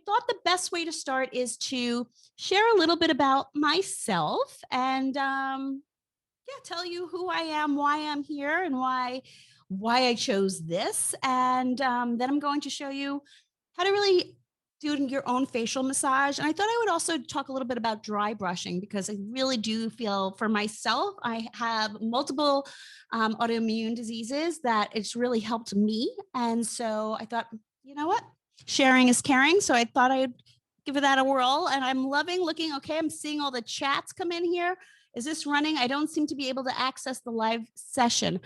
thought the best way to start is to share a little bit about myself and yeah, tell you who I am, why I'm here, and why I chose this. And then I'm going to show you how to really do your own facial massage. And I thought I would also talk a little bit about dry brushing because I really do feel for myself, I have multiple autoimmune diseases that it's really helped me. And so I thought, you know what? Sharing is caring. So I thought I'd give it that a whirl. And I'm loving looking. Okay, I'm seeing all the chats come in here. Is this running? I don't seem to be able to access the live session.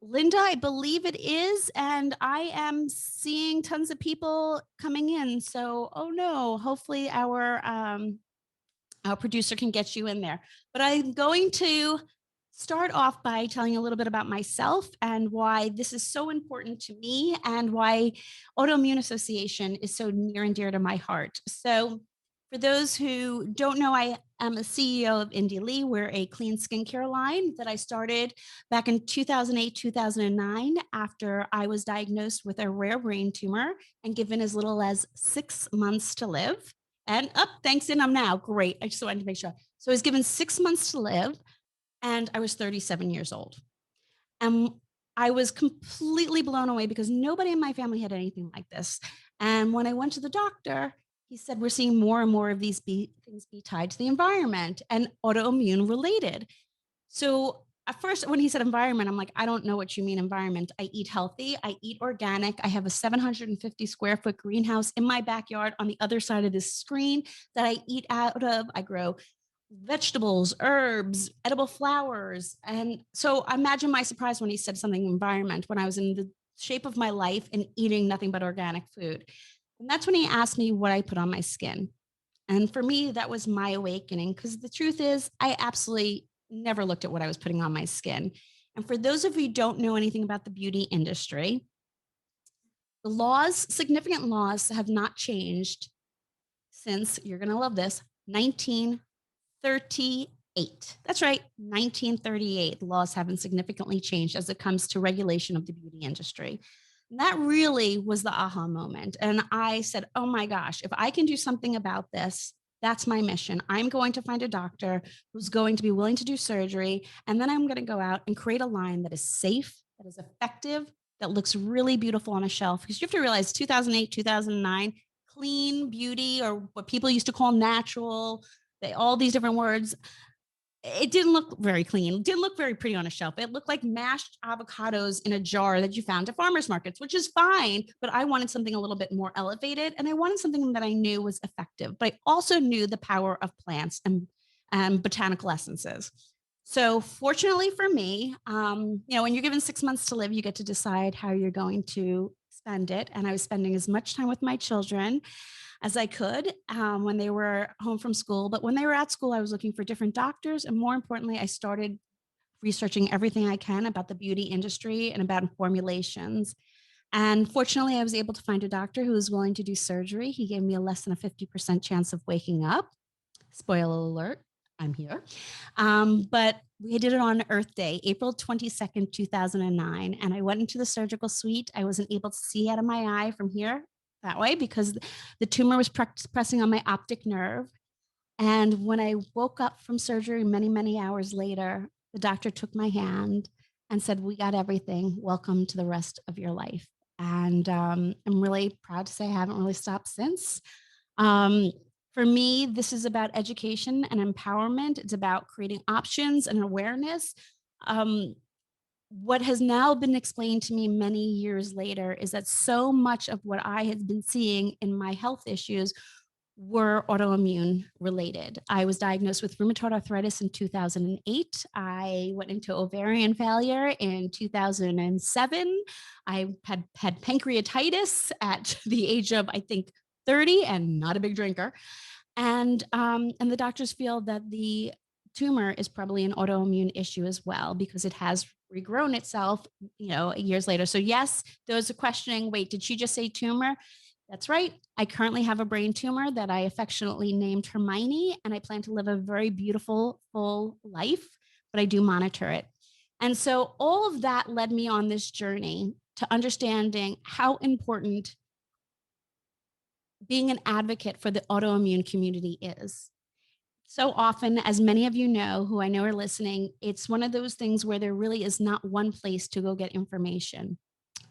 Linda, I believe it is, and I am seeing tons of people coming in. So, oh no, hopefully our producer can get you in there. But I'm going to start off by telling you a little bit about myself and why this is so important to me and why autoimmune association is so near and dear to my heart. So, for those who don't know, I am a CEO of Indie Lee. We're a clean skincare line that I started back in 2008, 2009, after I was diagnosed with a rare brain tumor and given as little as 6 months to live. And up, thanks, and I'm now great. I just wanted to make sure. So I was given 6 months to live, and I was 37 years old. And I was completely blown away because nobody in my family had anything like this. And when I went to the doctor, he said, we're seeing more and more of these things be tied to the environment and autoimmune related. So at first, when he said environment, I'm like, I don't know what you mean environment. I eat healthy, I eat organic. I have a 750 square foot greenhouse in my backyard on the other side of this screen that I eat out of. I grow vegetables, herbs, edible flowers. And so imagine my surprise when he said something environment when I was in the shape of my life and eating nothing but organic food. And that's when he asked me what I put on my skin. And for me, that was my awakening because the truth is, I absolutely never looked at what I was putting on my skin. And for those of you who don't know anything about the beauty industry, the laws, significant laws, have not changed since, you're going to love this, 1938. That's right, 1938. The laws haven't significantly changed as it comes to regulation of the beauty industry. And that really was the aha moment. And I said, oh my gosh, if I can do something about this, that's my mission. I'm going to find a doctor who's going to be willing to do surgery. And then I'm going to go out and create a line that is safe, that is effective, that looks really beautiful on a shelf. Because you have to realize 2008, 2009, clean beauty, or what people used to call natural, all these different words, it didn't look very clean. It didn't look very pretty on a shelf. It looked like mashed avocados in a jar that you found at farmers markets, which is fine. But I wanted something a little bit more elevated, and I wanted something that I knew was effective. But I also knew the power of plants and botanical essences. So fortunately for me, when you're given 6 months to live, you get to decide how you're going to spend it. And I was spending as much time with my children as I could when they were home from school. But when they were at school, I was looking for different doctors. And more importantly, I started researching everything I can about the beauty industry and about formulations. And fortunately, I was able to find a doctor who was willing to do surgery. He gave me a less than a 50% chance of waking up. Spoiler alert, I'm here. But we did it on Earth Day, April 22nd, 2009. And I went into the surgical suite. I wasn't able to see out of my eye from here that way because the tumor was pressing on my optic nerve. And when I woke up from surgery many, many hours later, the doctor took my hand and said, we got everything. Welcome to the rest of your life. And I'm really proud to say I haven't really stopped since. For me, this is about education and empowerment. It's about creating options and awareness. What has now been explained to me many years later is that so much of what I had been seeing in my health issues were autoimmune related. I was diagnosed with rheumatoid arthritis in 2008. I went into ovarian failure in 2007. I had pancreatitis at the age of, I think, 30 and not a big drinker. And the doctors feel that the tumor is probably an autoimmune issue as well because it has regrown itself, years later. So yes, those are questioning, wait, did she just say tumor? That's right. I currently have a brain tumor that I affectionately named Hermione, and I plan to live a very beautiful, full life, but I do monitor it. And so all of that led me on this journey to understanding how important being an advocate for the autoimmune community is. So often, as many of you know, who I know are listening, it's one of those things where there really is not one place to go get information,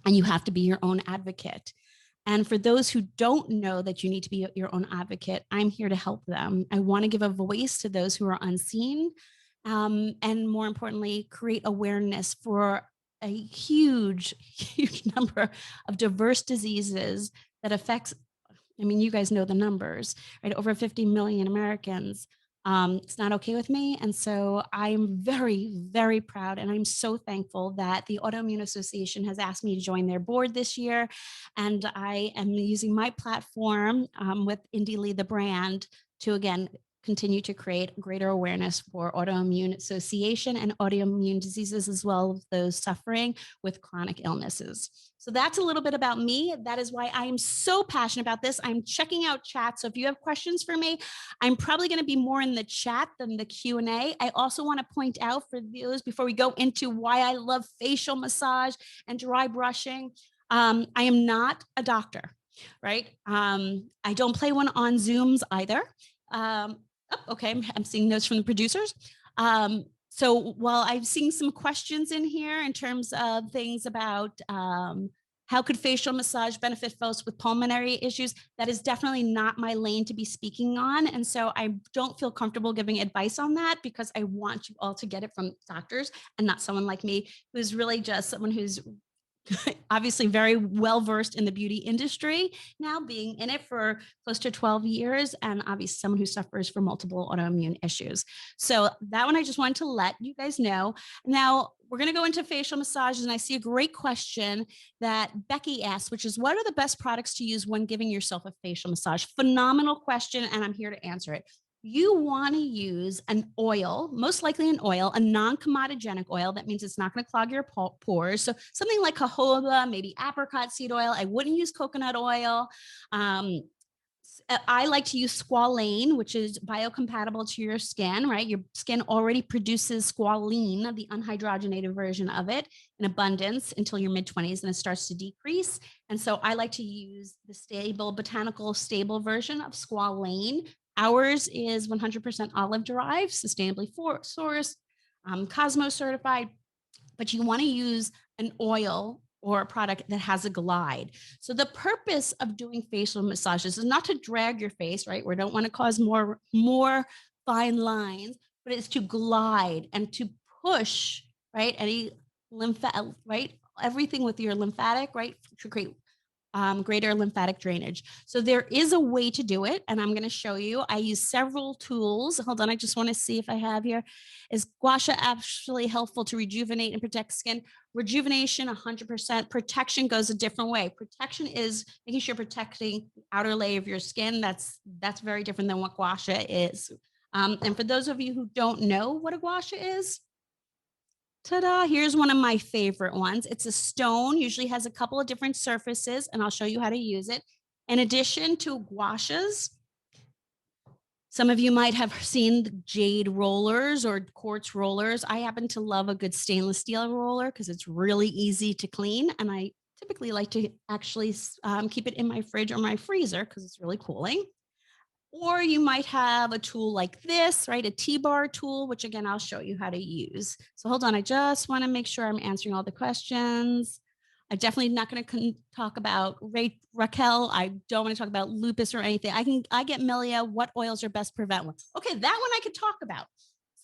and you have to be your own advocate. And for those who don't know that you need to be your own advocate, I'm here to help them. I want to give a voice to those who are unseen, and more importantly, create awareness for a huge, huge number of diverse diseases that affects, I mean, you guys know the numbers, right? Over 50 million Americans. It's not okay with me. And so I'm very, very proud. And I'm so thankful that the Autoimmune Association has asked me to join their board this year. And I am using my platform with Indie the brand to, again, continue to create greater awareness for autoimmune association and autoimmune diseases, as well as those suffering with chronic illnesses. So that's a little bit about me. That is why I am so passionate about this. I'm checking out chat. So if you have questions for me, I'm probably going to be more in the chat than the Q&A. I also want to point out for those, before we go into why I love facial massage and dry brushing, I am not a doctor, right? I don't play one on Zooms either. Okay, I'm seeing notes from the producers. So while I'm seeing some questions in here in terms of things about how could facial massage benefit folks with pulmonary issues, that is definitely not my lane to be speaking on. And so I don't feel comfortable giving advice on that, because I want you all to get it from doctors and not someone like me, who's really just someone who's obviously very well versed in the beauty industry now, being in it for close to 12 years, and obviously someone who suffers from multiple autoimmune issues. So that one I just wanted to let you guys know. Now we're going to go into facial massages, and I see a great question that Becky asked, which is, what are the best products to use when giving yourself a facial massage? Phenomenal question, and I'm here to answer it. You want to use an oil, most likely an oil, a non-comedogenic oil. That means it's not going to clog your pores. So something like jojoba, maybe apricot seed oil. I wouldn't use coconut oil. I like to use squalane, which is biocompatible to your skin, right? Your skin already produces squalene, the unhydrogenated version of it, in abundance until your mid-20s, and it starts to decrease. And so I like to use the stable, botanical stable version of squalane. Ours is 100% olive derived, sustainably sourced, Cosmo certified, but you want to use an oil or a product that has a glide. So the purpose of doing facial massages is not to drag your face, right? We don't want to cause more fine lines, but it's to glide and to push, right? Any right? Everything with your lymphatic, right? To create greater lymphatic drainage. So there is a way to do it, and I'm going to show you. I use several tools. Hold on, I just want to see if I have here. Is gua sha actually helpful to rejuvenate and protect skin? Rejuvenation, 100%. Protection goes a different way. Protection is making sure you're protecting the outer layer of your skin. That's very different than what gua sha is. And for those of you who don't know what a gua sha is, ta-da, here's one of my favorite ones. It's a stone, usually has a couple of different surfaces, and I'll show you how to use it. In addition to gua shas, some of you might have seen the jade rollers or quartz rollers. I happen to love a good stainless steel roller because it's really easy to clean, and I typically like to actually keep it in my fridge or my freezer because it's really cooling. Or you might have a tool like this, right? A T-bar tool, which again, I'll show you how to use. So hold on, I just want to make sure I'm answering all the questions. I'm definitely not going to talk about Raquel. I don't want to talk about lupus or anything. I get Milia. What oils are best prevent one? Okay, that one I could talk about.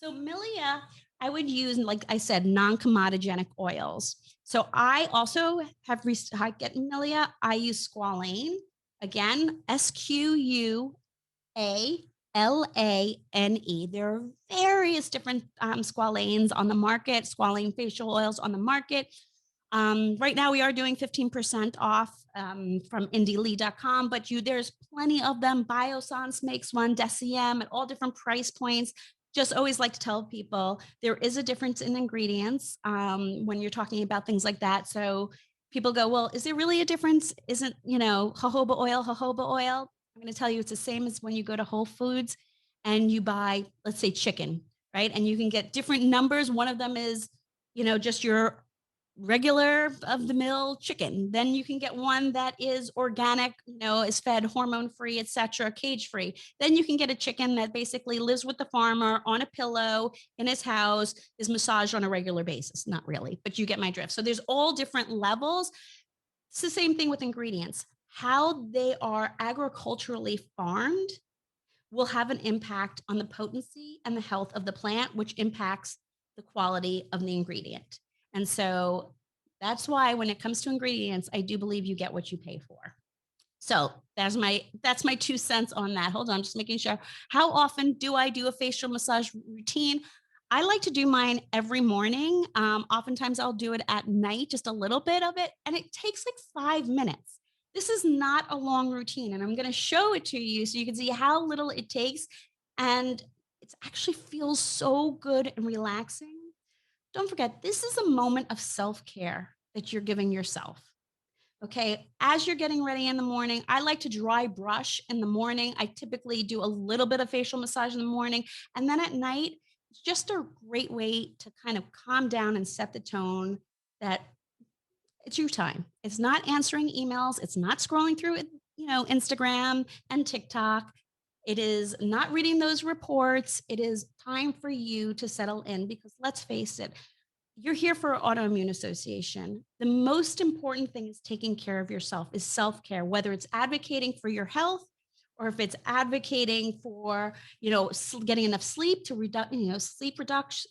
So Milia, I would use, like I said, non-comedogenic oils. So I also have, I get Milia. I use squalane. Again, SQUALANE. There are various different squalanes on the market, squalane facial oils on the market. Right now we are doing 15% off from indielee.com, but there's plenty of them. Biossance makes one, Deciem at all different price points. Just always like to tell people there is a difference in ingredients when you're talking about things like that. So people go, well, is there really a difference? Isn't, jojoba oil? I'm going to tell you it's the same as when you go to Whole Foods and you buy, let's say, chicken, right? And you can get different numbers. One of them is, just your regular of the mill chicken. Then you can get one that is organic, is fed hormone free, etc., cage free. Then you can get a chicken that basically lives with the farmer on a pillow in his house, is massaged on a regular basis. Not really, but you get my drift. So there's all different levels. It's the same thing with ingredients. How they are agriculturally farmed will have an impact on the potency and the health of the plant, which impacts the quality of the ingredient. And so that's why when it comes to ingredients, I do believe you get what you pay for. So that's my 2 cents on that. Hold on, just making sure. How often do I do a facial massage routine? I like to do mine every morning. Oftentimes I'll do it at night, just a little bit of it, and it takes like 5 minutes. This is not a long routine, and I'm going to show it to you so you can see how little it takes. And it actually feels so good and relaxing. Don't forget, this is a moment of self care that you're giving yourself. Okay. As you're getting ready in the morning, I like to dry brush in the morning. I typically do a little bit of facial massage in the morning. And then at night, it's just a great way to kind of calm down and set the tone that it's your time. It's not answering emails. It's not scrolling through, Instagram and TikTok. It is not reading those reports. It is time for you to settle in because let's face it, you're here for Autoimmune Association. The most important thing is taking care of yourself, is self-care, whether it's advocating for your health or if it's advocating for, getting enough sleep to sleep reduction.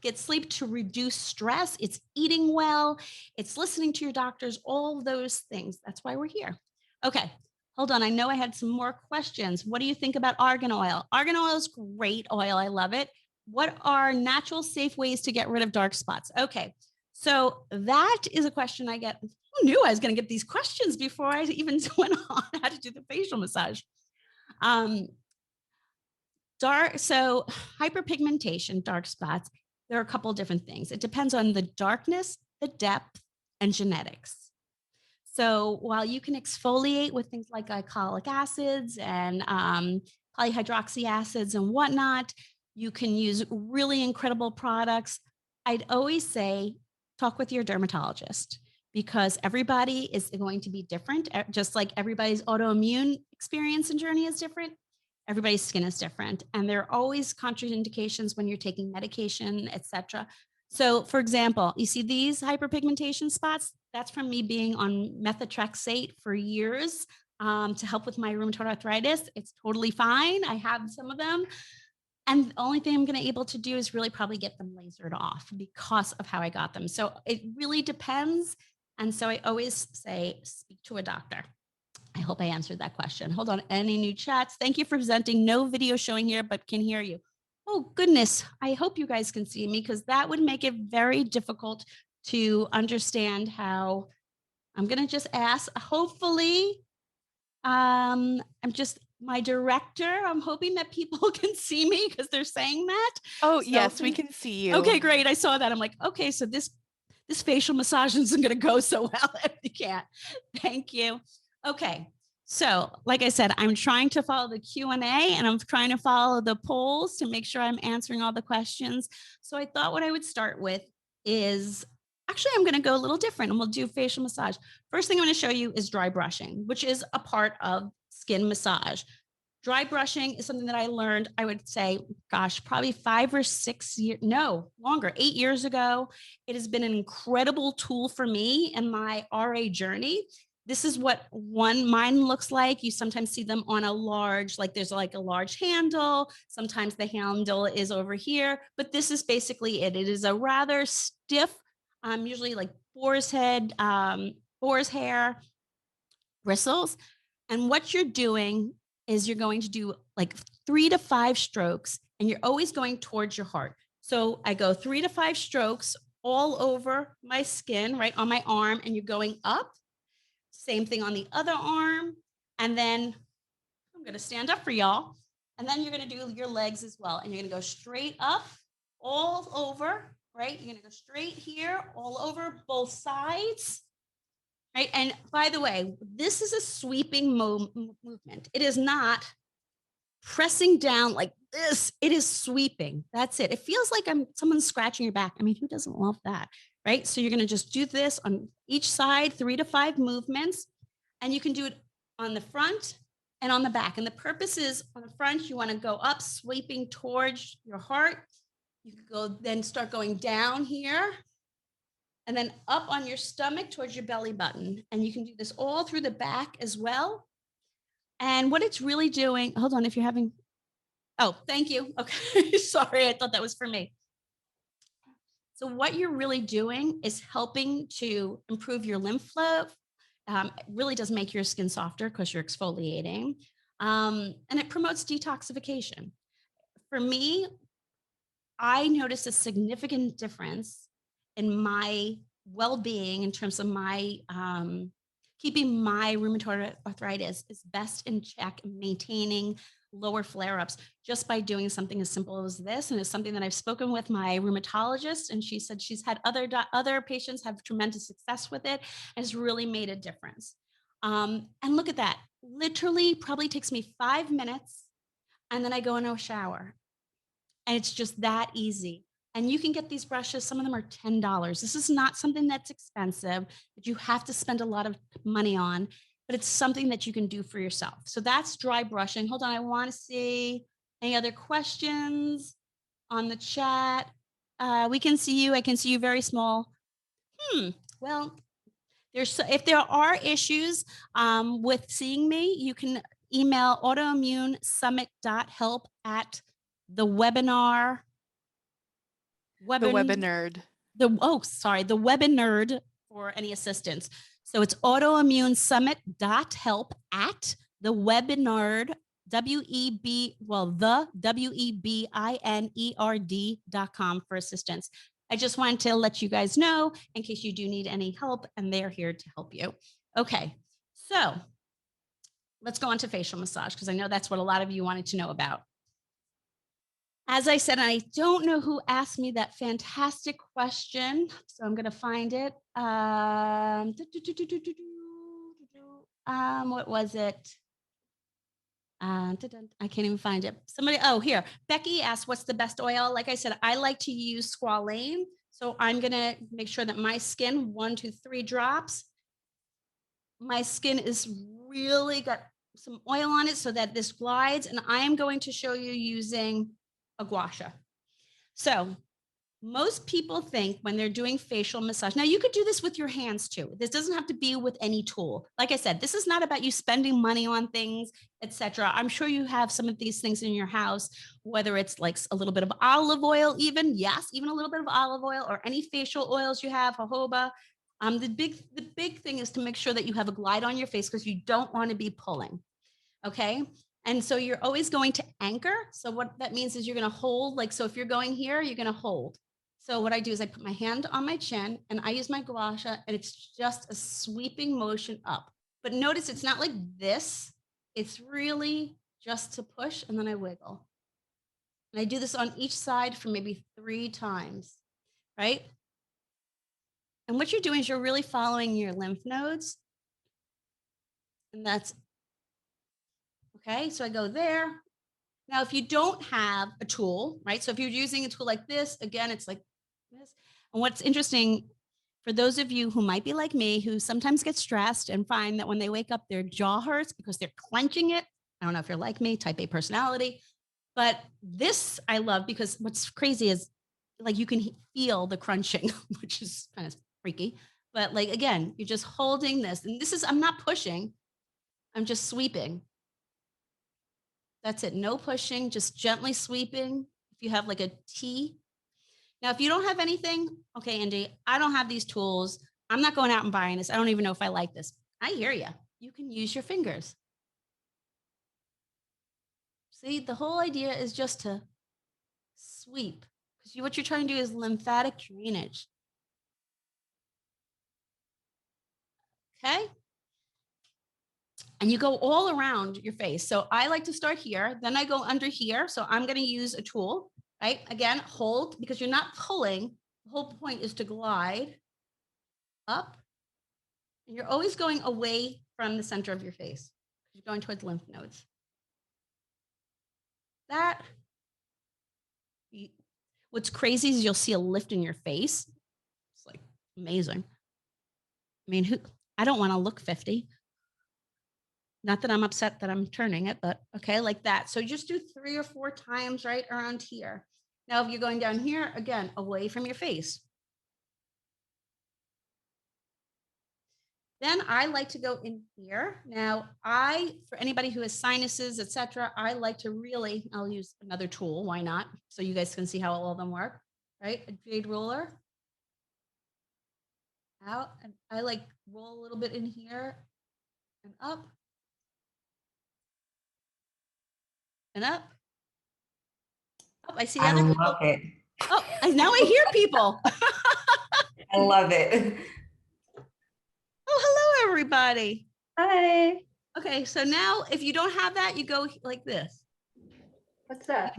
Get sleep to reduce stress. It's eating well. It's listening to your doctors, all those things. That's why we're here. Okay. Hold on. I know I had some more questions. What do you think about argan oil? Argan oil is great oil. I love it. What are natural, safe ways to get rid of dark spots? Okay, so that is a question I get. Who knew I was going to get these questions before I even went on how to do the facial massage? So hyperpigmentation, dark spots, there are a couple of different things. It depends on the darkness, the depth, and genetics. So while you can exfoliate with things like glycolic acids and polyhydroxy acids and whatnot, you can use really incredible products. I'd always say talk with your dermatologist because everybody is going to be different. Just like everybody's autoimmune experience and journey is different, everybody's skin is different. And there are always contraindications when you're taking medication, etc. So for example, you see these hyperpigmentation spots? That's from me being on methotrexate for years to help with my rheumatoid arthritis. It's totally fine. I have some of them. And the only thing I'm going to be able to do is really probably get them lasered off because of how I got them. So it really depends. And so I always say, speak to a doctor. I hope I answered that question. Hold on. Any new chats? Thank you for presenting. No video showing here, but can hear you. Oh, goodness. I hope you guys can see me because that would make it very difficult to understand how I'm going to just ask. Hopefully, I'm just my director. I'm hoping that people can see me because they're saying that. Oh, yes, we can see you. Okay, great. I saw that. I'm like, okay, so this facial massage isn't going to go so well if you can't. Thank you. Okay. So, like I said, I'm trying to follow the Q&A and I'm trying to follow the polls to make sure I'm answering all the questions. So I thought what I would start with is actually, I'm going to go a little different and we'll do facial massage. First thing I'm going to show you is dry brushing, which is a part of skin massage. Dry brushing is something that I learned, I would say, gosh, probably 5 or 6 years, no, longer, 8 years ago. It has been an incredible tool for me in my RA journey. This is what mine looks like. You sometimes see them on a large, like there's like a large handle. Sometimes the handle is over here, but this is basically it. It is a rather stiff, usually like boar's head, boar's hair, bristles. And what you're doing is you're going to do like 3 to 5 strokes and you're always going towards your heart. So I go 3 to 5 strokes all over my skin, right on my arm, and you're going up. Same thing on the other arm. And then I'm going to stand up for y'all. And then you're going to do your legs as well. And you're going to go straight up all over, right? You're going to go straight here, all over both sides. Right. And by the way, this is a sweeping movement. It is not pressing down like this. It is sweeping. That's it. It feels like someone's scratching your back. I mean, who doesn't love that? right? So you're going to just do this on each side, 3 to 5 movements, and you can do it on the front and on the back. And the purpose is on the front, you want to go up, sweeping towards your heart. You could go then start going down here and then up on your stomach towards your belly button. And you can do this all through the back as well. And what it's really doing, hold on, if you're having, oh, thank you. Okay. Sorry, I thought that was for me. So what you're really doing is helping to improve your lymph flow. It really does make your skin softer because you're exfoliating. And it promotes detoxification. For me, I noticed a significant difference in my well-being in terms of my keeping my rheumatoid arthritis is best in check and maintaining lower flare-ups just by doing something as simple as this. And it's something that I've spoken with my rheumatologist, and she said she's had other patients have tremendous success with it, and it's really made a difference. And look at that, literally probably takes me 5 minutes, and then I go into a shower, and it's just that easy. And you can get these brushes, some of them are $10. This is not something that's expensive that you have to spend a lot of money on, but it's something that you can do for yourself. So that's dry brushing. Hold on, I want to see any other questions on the chat. We can see you. I can see you very small. Well, if there are issues with seeing me, you can email autoimmunesummit.help at the webinar The webinerd. the webinerd for any assistance. So it's autoimmunesummit.help at the webinerd, WEBINERD.com for assistance. I just wanted to let you guys know in case you do need any help, and they're here to help you. Okay, so let's go on to facial massage because I know that's what a lot of you wanted to know about. As I said, I don't know who asked me that fantastic question, so I'm going to find it. What was it? I can't even find it. Somebody, oh, here. Becky asked, what's the best oil? Like I said, I like to use squalane. So I'm going to make sure that my skin, 1 to 3 drops. My skin is really got some oil on it so that this glides. And I am going to show you using a gua sha. So most people think when they're doing facial massage, now you could do this with your hands too. This doesn't have to be with any tool. Like I said, this is not about you spending money on things, etc. I'm sure you have some of these things in your house, whether it's like a little bit of olive oil, even a little bit of olive oil, or any facial oils you have, jojoba. The big thing is to make sure that you have a glide on your face because you don't want to be pulling. Okay. And so you're always going to anchor. So what that means is you're going to hold, like, so if you're going here, you're going to hold. So what I do is I put my hand on my chin and I use my gua sha, and it's just a sweeping motion up. But notice it's not like this. It's really just to push, and then I wiggle. And I do this on each side for maybe 3 times, right? And what you're doing is you're really following your lymph nodes. And that's okay. So I go there. Now, if you don't have a tool, right? So if you're using a tool like this, again, it's like this. And what's interesting for those of you who might be like me, who sometimes get stressed and find that when they wake up, their jaw hurts because they're clenching it. I don't know if you're like me, type A personality, but this I love because what's crazy is like you can feel the crunching, which is kind of freaky. But like, again, you're just holding this. And this is, I'm not pushing, I'm just sweeping. That's it. No pushing, just gently sweeping. If you have like a T. Now, if you don't have anything, okay, Andy, I don't have these tools. I'm not going out and buying this. I don't even know if I like this. I hear you. You can use your fingers. See, the whole idea is just to sweep because what you're trying to do is lymphatic drainage. Okay. And you go all around your face. So I like to start here, then I go under here. So I'm going to use a tool, right? Again, hold because you're not pulling. The whole point is to glide up. And you're always going away from the center of your face. You're going towards lymph nodes. What's crazy is you'll see a lift in your face. It's like Amazing. I mean, I don't want to look 50. Not that I'm upset that I'm turning it, but okay, like that. So just do 3 or 4 times right around here. Now, if you're going down here, again, away from your face. Then I like to go in here. Now, for anybody who has sinuses, etc., I like to really, I'll use another tool. Why not? So you guys can see how all of them work, right? A jade ruler out, and I like roll a little bit in here and up and up. Oh, I see I other people. love it. Oh, now I hear people. I love it. Oh, hello, everybody. Hi. Okay, so now if you don't have that, you go like this. What's that?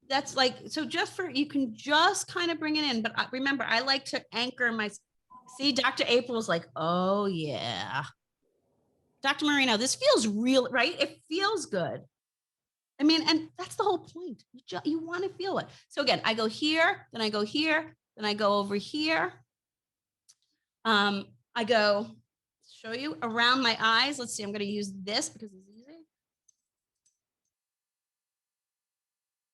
That's like, so you can just kind of bring it in. But remember, I like to anchor see, Dr. April's like, oh, yeah. Dr. Marino, this feels real, right? It feels good. I mean, and that's the whole point. You want to feel it. So again, I go here, then I go here, then I go over here. I go show you around my eyes. Let's see, I'm going to use this because it's easy.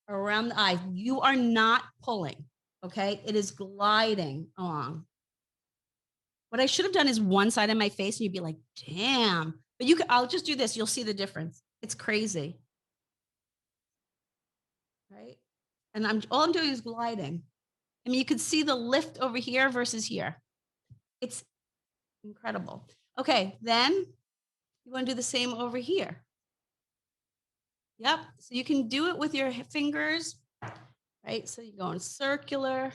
Around the eye. You are not pulling, okay? It is gliding along. What I should have done is one side of my face and you'd be like, damn. But I'll just do this. You'll see the difference. It's crazy. Right? And all I'm doing is gliding. I mean, you could see the lift over here versus here. It's incredible. Okay, then you want to do the same over here. Yep. So you can do it with your fingers, right? So you go in circular.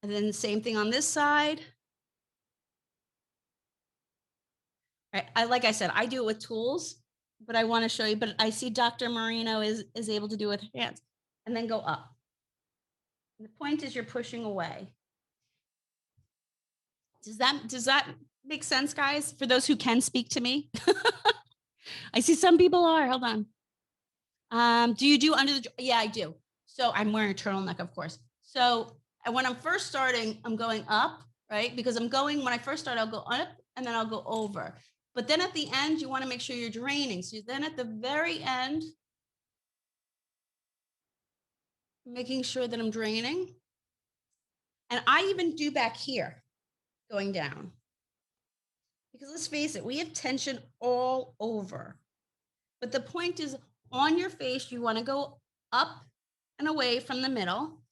And then the same thing on this side. Right. Like I said, I do it with tools, but I want to show you, but I see Dr. Marino is able to do it with hands and then go up. And the point is you're pushing away. Does that make sense, guys? For those who can speak to me? I see some people are. Hold on. Do you do under the? Yeah, I do. So I'm wearing a turtleneck, of course. So when I'm first starting, I'm going up, right? Because when I first start, I'll go up and then I'll go over. But then at the end, you want to make sure you're draining. So then at the very end, making sure that I'm draining. And I even do back here, going down. Because let's face it, we have tension all over. But the point is, on your face, you want to go up and away from the middle.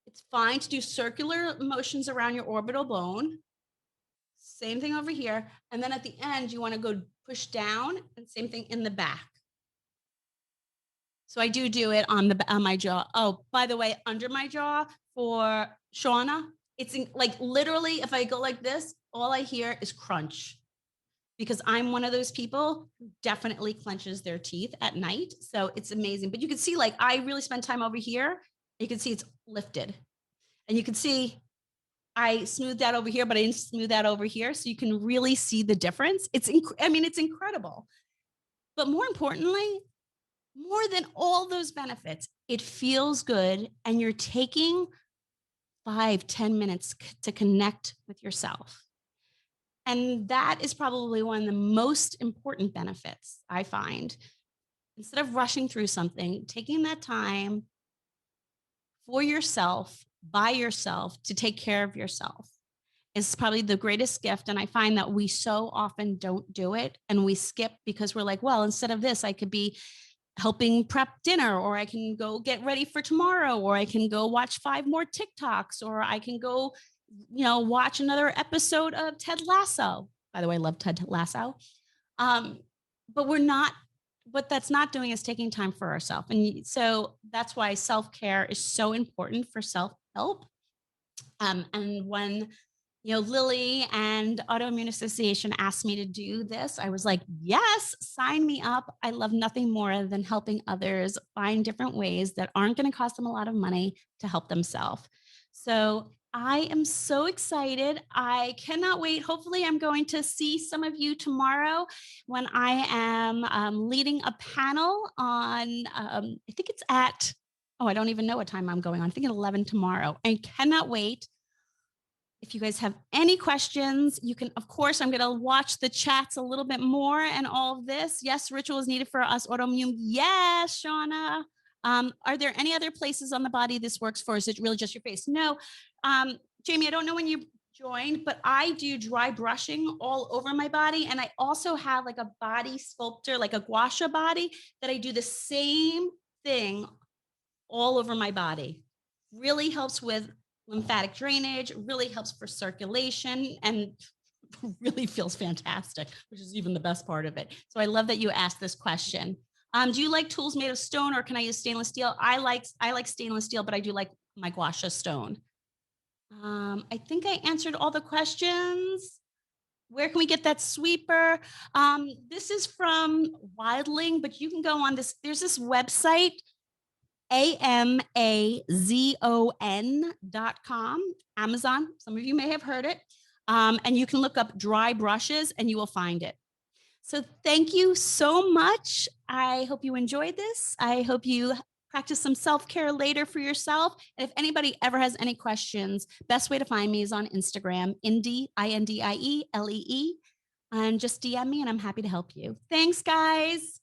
It's fine to do circular motions around your orbital bone. Same thing over here. And then at the end, you want to go push down, and same thing in the back. So I do it on my jaw. Oh, by the way, under my jaw for Shauna, it's like literally, if I go like this, all I hear is crunch. Because I'm one of those people who definitely clenches their teeth at night. So it's amazing. But you can see, like, I really spend time over here. You can see it's lifted. And you can see I smoothed that over here, but I didn't smooth that over here. So you can really see the difference. It's incredible. But more importantly, more than all those benefits, it feels good. And you're taking 5-10 minutes to connect with yourself. And that is probably one of the most important benefits I find. Instead of rushing through something, taking that time for yourself, by yourself, to take care of yourself is probably the greatest gift. And I find that we so often don't do it, and we skip because we're like, well, instead of this, I could be helping prep dinner, or I can go get ready for tomorrow, or I can go watch 5 more TikToks, or I can go watch another episode of Ted Lasso. By the way, I love Ted Lasso. But what that's not doing is taking time for ourselves. And so that's why self-care is so important for self-help. And when, Lily and Autoimmune Association asked me to do this, I was like, yes, sign me up. I love nothing more than helping others find different ways that aren't going to cost them a lot of money to help themselves. So I am so excited. I cannot wait. Hopefully, I'm going to see some of you tomorrow when I am leading a panel on, I think it's at Oh, I don't even know what time I'm going on. I think at 11 tomorrow. I cannot wait. If you guys have any questions, you can, of course, I'm going to watch the chats a little bit more and all of this. Yes, ritual is needed for us autoimmune. Yes, Shauna. Are there any other places on the body this works for? Is it really just your face? No. Jamie, I don't know when you joined, but I do dry brushing all over my body. And I also have like a body sculptor, like a gua sha body, that I do the same thing all over my body. Really helps with lymphatic drainage, really helps for circulation, and really feels fantastic, which is even the best part of it. So I love that you asked this question. Do you like tools made of stone, or can I use stainless steel? I like stainless steel, but I do like my gua sha stone. I think I answered all the questions. Where can we get that sweeper? This is from Wildling, but you can go on this. There's this website, amazon.com, Amazon. Some of you may have heard it. And you can look up dry brushes and you will find it. So thank you so much. I hope you enjoyed this. I hope you practice some self-care later for yourself. And if anybody ever has any questions, best way to find me is on Instagram, Indie, INDIELEE, and just DM me and I'm happy to help you. Thanks, guys.